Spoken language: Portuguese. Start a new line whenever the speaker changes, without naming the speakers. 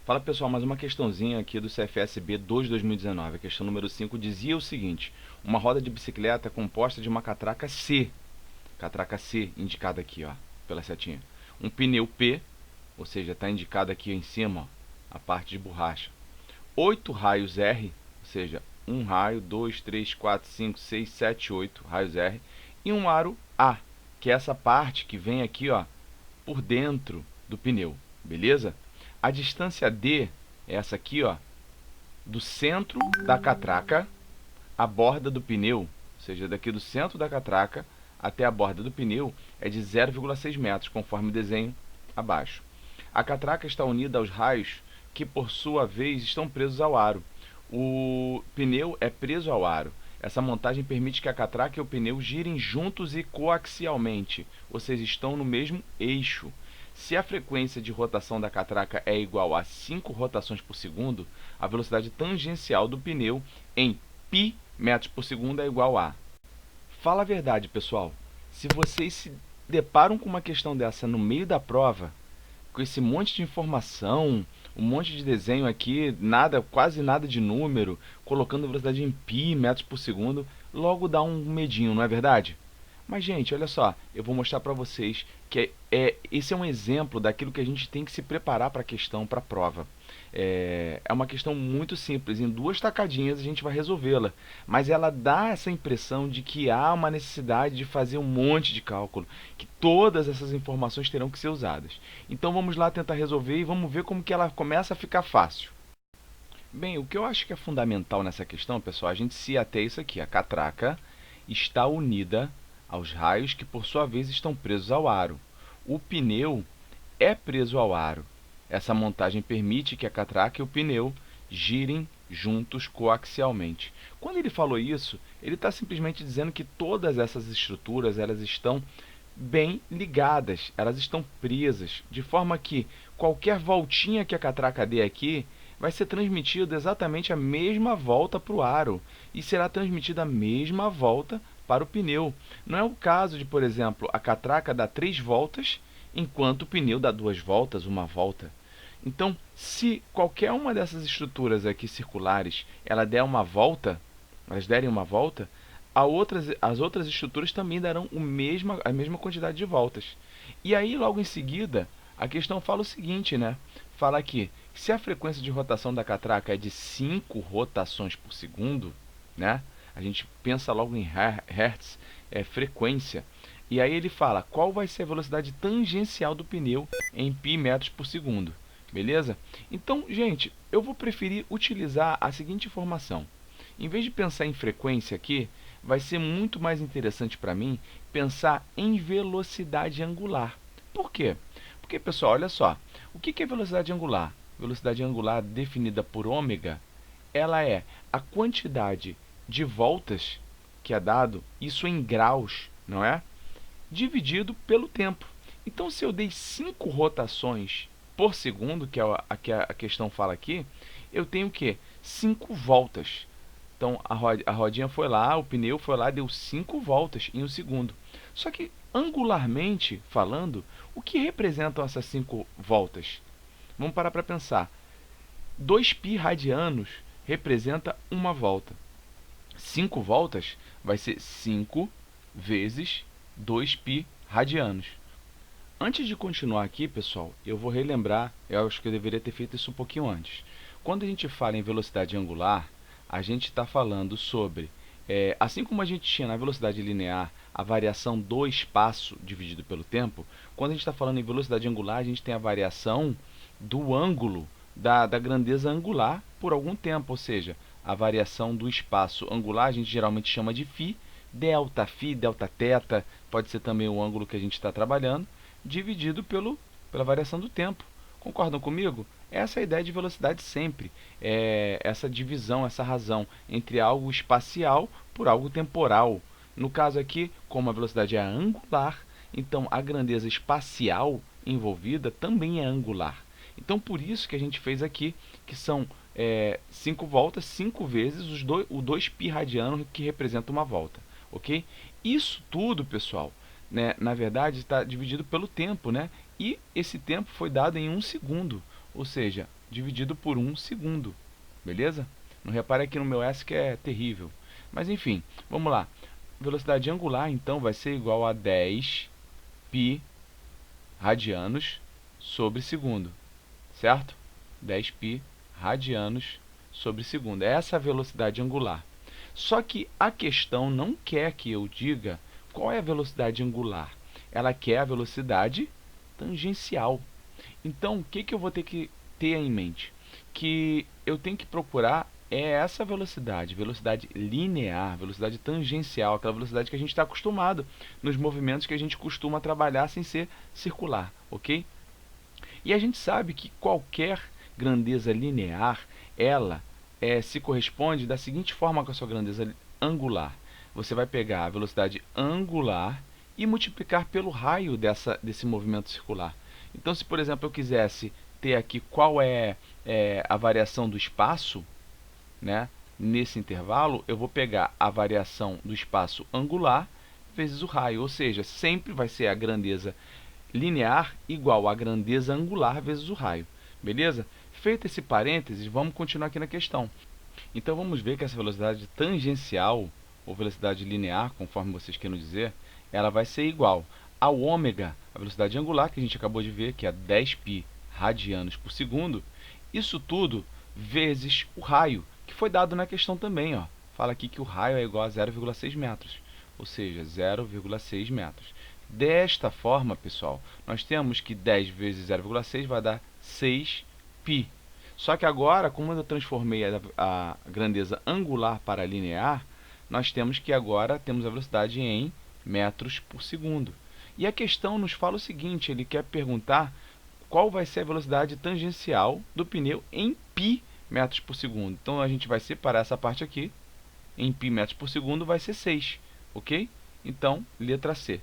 Fala pessoal, mais uma questãozinha aqui do CFSB 2 de 2019. A questão número 5 dizia o seguinte: uma roda de bicicleta é composta de uma catraca C indicada aqui, ó, pela setinha. Um pneu P, ou seja, está indicado aqui em cima, ó, a parte de borracha. 8 raios R, ou seja, um raio, 2, 3, 4, 5, 6, 7, 8 raios R. E um aro A, que é essa parte que vem aqui, ó, por dentro do pneu, beleza? A distância D é essa aqui, ó, do centro da catraca à borda do pneu, ou seja, daqui do centro da catraca até a borda do pneu é de 0,6 metros, conforme o desenho abaixo. A catraca está unida aos raios que, por sua vez, estão presos ao aro. O pneu é preso ao aro. Essa montagem permite que a catraca e o pneu girem juntos e coaxialmente, ou seja, estão no mesmo eixo. Se a frequência de rotação da catraca é igual a 5 rotações por segundo, a velocidade tangencial do pneu em π metros por segundo é igual a... Fala a verdade, pessoal. Se vocês se deparam com uma questão dessa no meio da prova, com esse monte de informação, um monte de desenho aqui, nada, quase nada de número, colocando a velocidade em π metros por segundo, logo dá um medinho, não é verdade? Mas, gente, olha só, eu vou mostrar para vocês que esse é um exemplo daquilo que a gente tem que se preparar para a questão, para a prova. É uma questão muito simples, em 2 tacadinhas a gente vai resolvê-la, mas ela dá essa impressão de que há uma necessidade de fazer um monte de cálculo, que todas essas informações terão que ser usadas. Então vamos lá tentar resolver e vamos ver como que ela começa a ficar fácil. Bem, o que eu acho que é fundamental nessa questão, pessoal, a gente se ater a isso aqui: a catraca está unida aos raios que, por sua vez, estão presos ao aro. O pneu é preso ao aro. Essa montagem permite que a catraca e o pneu girem juntos coaxialmente. Quando ele falou isso, ele está simplesmente dizendo que todas essas estruturas elas estão bem ligadas, elas estão presas, de forma que qualquer voltinha que a catraca dê aqui vai ser transmitida exatamente a mesma volta para o aro e será transmitida a mesma volta para o pneu. Não é o caso de, por exemplo, a catraca dar 3 voltas, enquanto o pneu dá 2 voltas, uma volta. Então, se qualquer uma dessas estruturas aqui circulares, ela der uma volta, elas derem uma volta, as outras estruturas também darão a mesma quantidade de voltas. E aí, logo em seguida, a questão fala o seguinte, né? Fala aqui, se a frequência de rotação da catraca é de 5 rotações por segundo, né? A gente pensa logo em hertz, frequência. E aí ele fala qual vai ser a velocidade tangencial do pneu em π metros por segundo. Beleza? Então, gente, eu vou preferir utilizar a seguinte informação. Em vez de pensar em frequência aqui, vai ser muito mais interessante para mim pensar em velocidade angular. Por quê? Porque, pessoal, olha só. O que é velocidade angular? Velocidade angular definida por ômega, ela é a quantidade de voltas que é dado, isso em graus, não é? Dividido pelo tempo. Então, se eu dei 5 rotações por segundo, que é a questão fala aqui, eu tenho o quê? 5 voltas. Então, a rodinha foi lá, o pneu foi lá, deu 5 voltas em um segundo. Só que, angularmente falando, o que representam essas 5 voltas? Vamos parar para pensar. 2π radianos representa uma volta. 5 voltas vai ser 5 vezes 2π radianos. Antes de continuar aqui, pessoal, eu vou relembrar, eu acho que eu deveria ter feito isso um pouquinho antes. Quando a gente fala em velocidade angular, a gente está falando sobre, assim como a gente tinha na velocidade linear a variação do espaço dividido pelo tempo, quando a gente está falando em velocidade angular, a gente tem a variação do ângulo, da grandeza angular por algum tempo, ou seja, a variação do espaço angular a gente geralmente chama de φ, delta θ, pode ser também o ângulo que a gente está trabalhando, dividido pela variação do tempo. Concordam comigo? Essa é a ideia de velocidade sempre, essa divisão, essa razão entre algo espacial por algo temporal. No caso aqui, como a velocidade é angular, então a grandeza espacial envolvida também é angular. Então por isso que a gente fez aqui, que são 5 voltas, 5 vezes o 2π radiano, que representa uma volta. Ok? Isso tudo, pessoal, né, na verdade está dividido pelo tempo, né? E esse tempo foi dado em 1 segundo. Ou seja, dividido por 1 segundo, beleza? Não repare aqui no meu S que é terrível. Mas enfim, vamos lá. Velocidade angular, então, vai ser igual a 10 π radianos sobre segundo, certo? 10 π radianos sobre segundo. Essa é a velocidade angular. Só que a questão não quer que eu diga qual é a velocidade angular. Ela quer a velocidade tangencial. Então, o que eu vou ter que ter em mente? Que eu tenho que procurar essa velocidade, velocidade linear, velocidade tangencial, aquela velocidade que a gente está acostumado nos movimentos que a gente costuma trabalhar sem ser circular, ok? E a gente sabe que qualquer grandeza linear, ela se corresponde da seguinte forma com a sua grandeza angular. Você vai pegar a velocidade angular e multiplicar pelo raio desse movimento circular. Então, se por exemplo eu quisesse ter aqui qual é a variação do espaço, né, nesse intervalo, eu vou pegar a variação do espaço angular vezes o raio, ou seja, sempre vai ser a grandeza linear igual à grandeza angular vezes o raio. Beleza? Feito esse parênteses, vamos continuar aqui na questão. Então vamos ver que essa velocidade tangencial, ou velocidade linear, conforme vocês queiram dizer, ela vai ser igual ao ômega, a velocidade angular, que a gente acabou de ver, que é 10 π radianos por segundo. Isso tudo vezes o raio, que foi dado na questão também. Ó. Fala aqui que o raio é igual a 0,6 metros, ou seja, 0,6 metros. Desta forma, pessoal, nós temos que 10 vezes 0,6 vai dar 6 π. Só que agora, como eu transformei a grandeza angular para linear, nós temos que agora temos a velocidade em metros por segundo. E a questão nos fala o seguinte, ele quer perguntar qual vai ser a velocidade tangencial do pneu em π metros por segundo. Então a gente vai separar essa parte aqui, em π metros por segundo vai ser 6, ok? Então, letra C.